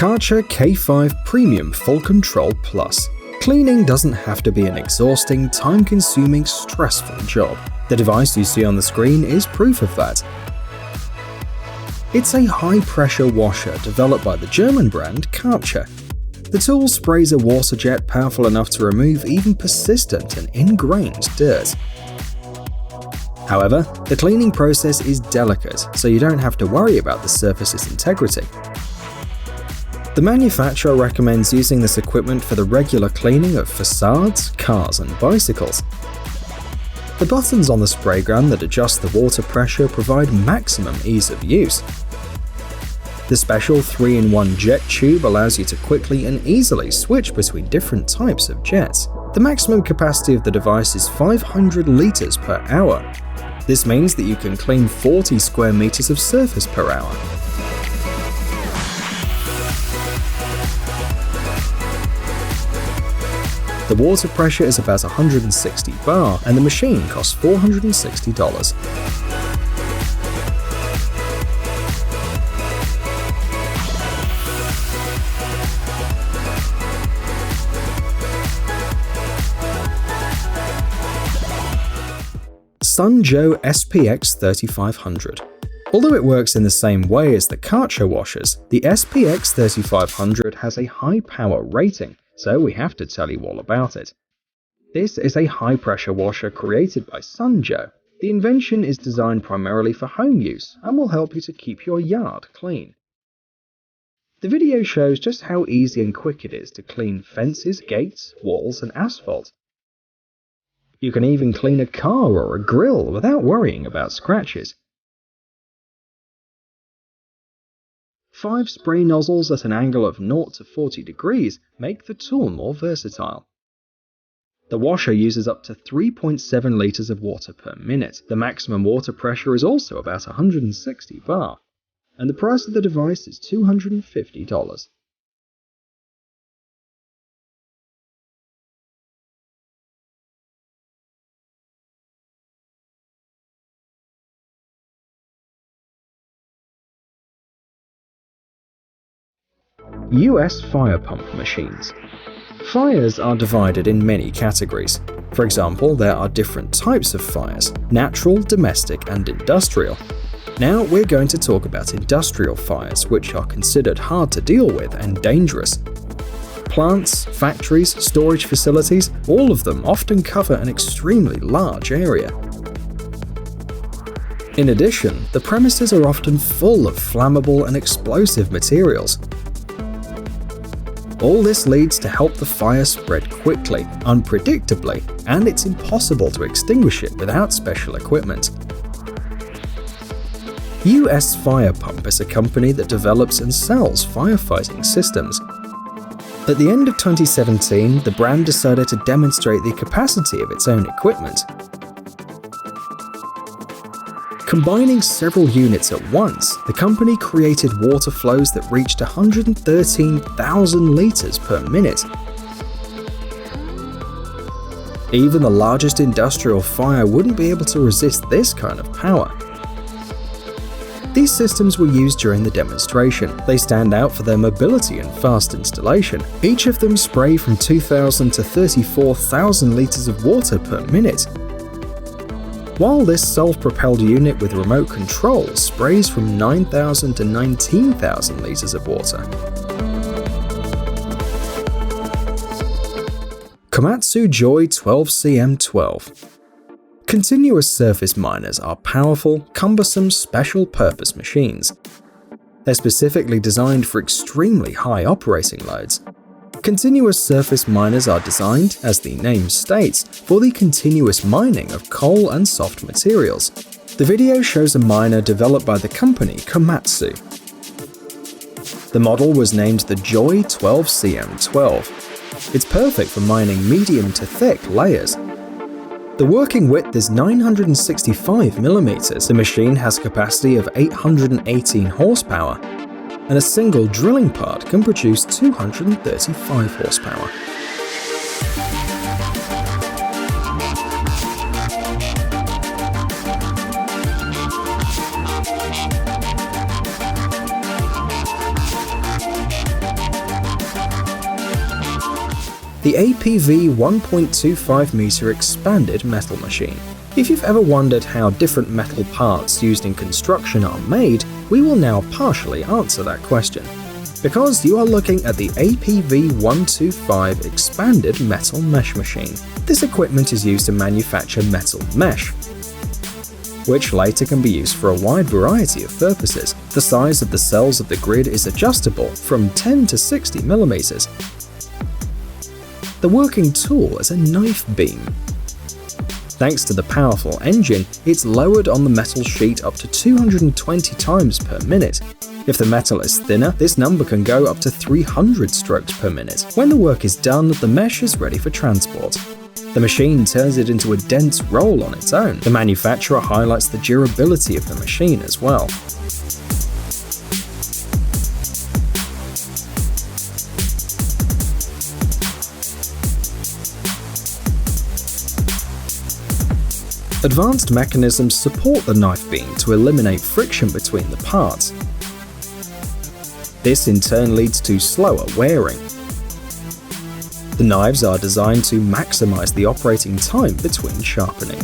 Karcher K5 Premium Full Control Plus. Cleaning doesn't have to be an exhausting, time-consuming, stressful job. The device you see on the screen is proof of that. It's a high-pressure washer developed by the German brand Karcher. The tool sprays a water jet powerful enough to remove even persistent and ingrained dirt. However, the cleaning process is delicate, so you don't have to worry about the surface's integrity. The manufacturer recommends using this equipment for the regular cleaning of facades, cars, and bicycles. The buttons on the spray gun that adjust the water pressure provide maximum ease of use. The special 3-in-1 jet tube allows you to quickly and easily switch between different types of jets. The maximum capacity of the device is 500 liters per hour. This means that you can clean 40 square meters of surface per hour. The water pressure is about 160 bar, and the machine costs $460. Joe SPX 3500. Although it works in the same way as the Karcher washers, the SPX 3500 has a high power rating, so we have to tell you all about it. This is a high-pressure washer created by Joe. The invention is designed primarily for home use and will help you to keep your yard clean. The video shows just how easy and quick it is to clean fences, gates, walls, and asphalt. You can even clean a car or a grill without worrying about scratches. 5 spray nozzles at an angle of 0 to 40 degrees make the tool more versatile. The washer uses up to 3.7 liters of water per minute. The maximum water pressure is also about 160 bar, and the price of the device is $250. US fire pump machines. Fires are divided in many categories. For example, there are different types of fires: natural, domestic, and industrial. Now we're going to talk about industrial fires, which are considered hard to deal with and dangerous. Plants, factories, storage facilities, all of them often cover an extremely large area. In addition, the premises are often full of flammable and explosive materials. All this leads to help the fire spread quickly, unpredictably, and it's impossible to extinguish it without special equipment. US Fire Pump is a company that develops and sells firefighting systems. At the end of 2017, the brand decided to demonstrate the capacity of its own equipment. Combining several units at once, the company created water flows that reached 113,000 liters per minute. Even the largest industrial fire wouldn't be able to resist this kind of power. These systems were used during the demonstration. They stand out for their mobility and fast installation. Each of them spray from 2,000 to 34,000 liters of water per minute. While this self-propelled unit with remote control sprays from 9,000 to 19,000 liters of water. Komatsu Joy 12CM12. Continuous surface miners are powerful, cumbersome, special-purpose machines. They're specifically designed for extremely high operating loads. Continuous surface miners are designed, as the name states, for the continuous mining of coal and soft materials. The video shows a miner developed by the company Komatsu. The model was named the Joy 12CM12. It's perfect for mining medium to thick layers. The working width is 965 millimeters. The machine has a capacity of 818 horsepower, and a single drilling part can produce 235 horsepower. the APV 1.25 meter expanded metal machine. If you've ever wondered how different metal parts used in construction are made, we will now partially answer that question. Because you are looking at the APV 125 expanded metal mesh machine. This equipment is used to manufacture metal mesh, which later can be used for a wide variety of purposes. The size of the cells of the grid is adjustable from 10 to 60 millimeters. The working tool is a knife beam. Thanks to the powerful engine, it's lowered on the metal sheet up to 220 times per minute. If the metal is thinner, this number can go up to 300 strokes per minute. When the work is done, the mesh is ready for transport. The machine turns it into a dense roll on its own. The manufacturer highlights the durability of the machine as well. Advanced mechanisms support the knife beam to eliminate friction between the parts. This in turn leads to slower wearing. The knives are designed to maximize the operating time between sharpening.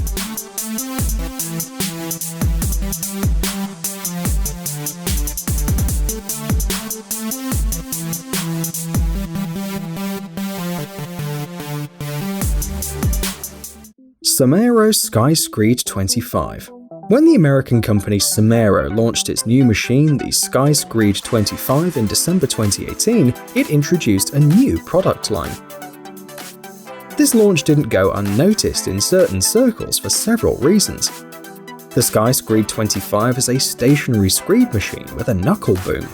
Samero Skyscraper 25. When the American company Samero launched its new machine, the Skyscraper 25, in December 2018, it introduced a new product line. This launch didn't go unnoticed in certain circles for several reasons. The Skyscraper 25 is a stationary screed machine with a knuckle boom.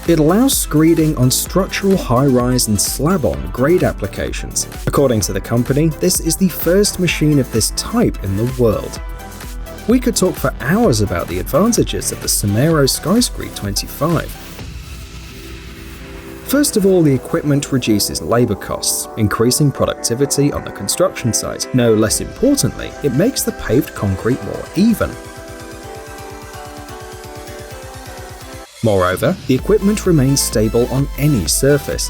It allows screeding on structural high-rise and slab-on grade applications. According to the company, this is the first machine of this type in the world. We could talk for hours about the advantages of the Samero Skyscraper 25. First of all, the equipment reduces labor costs, increasing productivity on the construction site. No less importantly, it makes the paved concrete more even. Moreover, the equipment remains stable on any surface.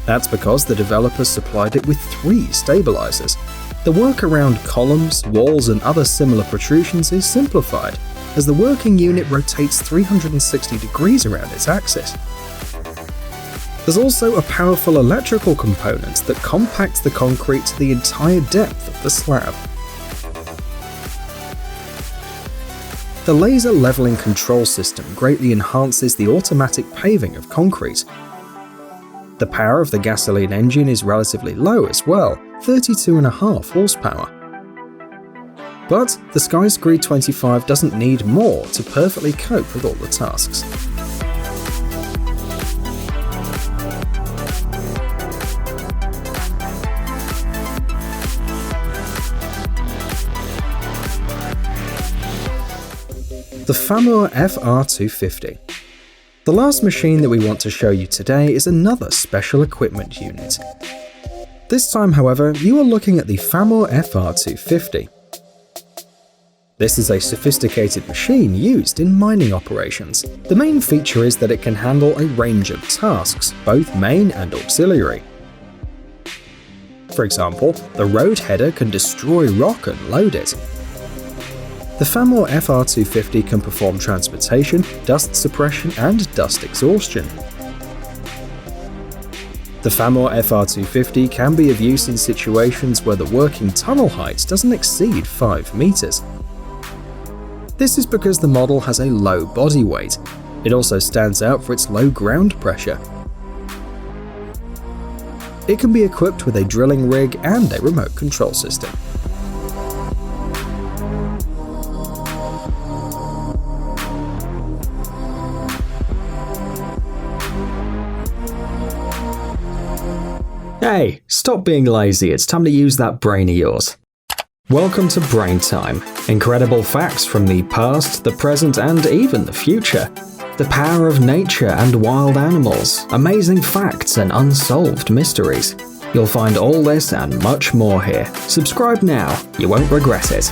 That's because the developers supplied it with 3 stabilizers. The work around columns, walls, and other similar protrusions is simplified, as the working unit rotates 360 degrees around its axis. There's also a powerful electrical component that compacts the concrete to the entire depth of the slab. The laser leveling control system greatly enhances the automatic paving of concrete. The power of the gasoline engine is relatively low as well, 32.5 horsepower. But the Skyscraper 25 doesn't need more to perfectly cope with all the tasks. The Samero FR250. The last machine that we want to show you today is another special equipment unit. This time, however, you are looking at the Samero FR250. This is a sophisticated machine used in mining operations. The main feature is that it can handle a range of tasks, both main and auxiliary. For example, the road header can destroy rock and load it. The Samero FR250 can perform transportation, dust suppression, and dust exhaustion. The Samero FR250 can be of use in situations where the working tunnel height doesn't exceed 5 meters. This is because the model has a low body weight. It also stands out for its low ground pressure. It can be equipped with a drilling rig and a remote control system. Hey, stop being lazy, it's time to use that brain of yours. Welcome to Brain Time. Incredible facts from the past, the present, and even the future. The power of nature and wild animals, amazing facts and unsolved mysteries. You'll find all this and much more here. Subscribe now, you won't regret it.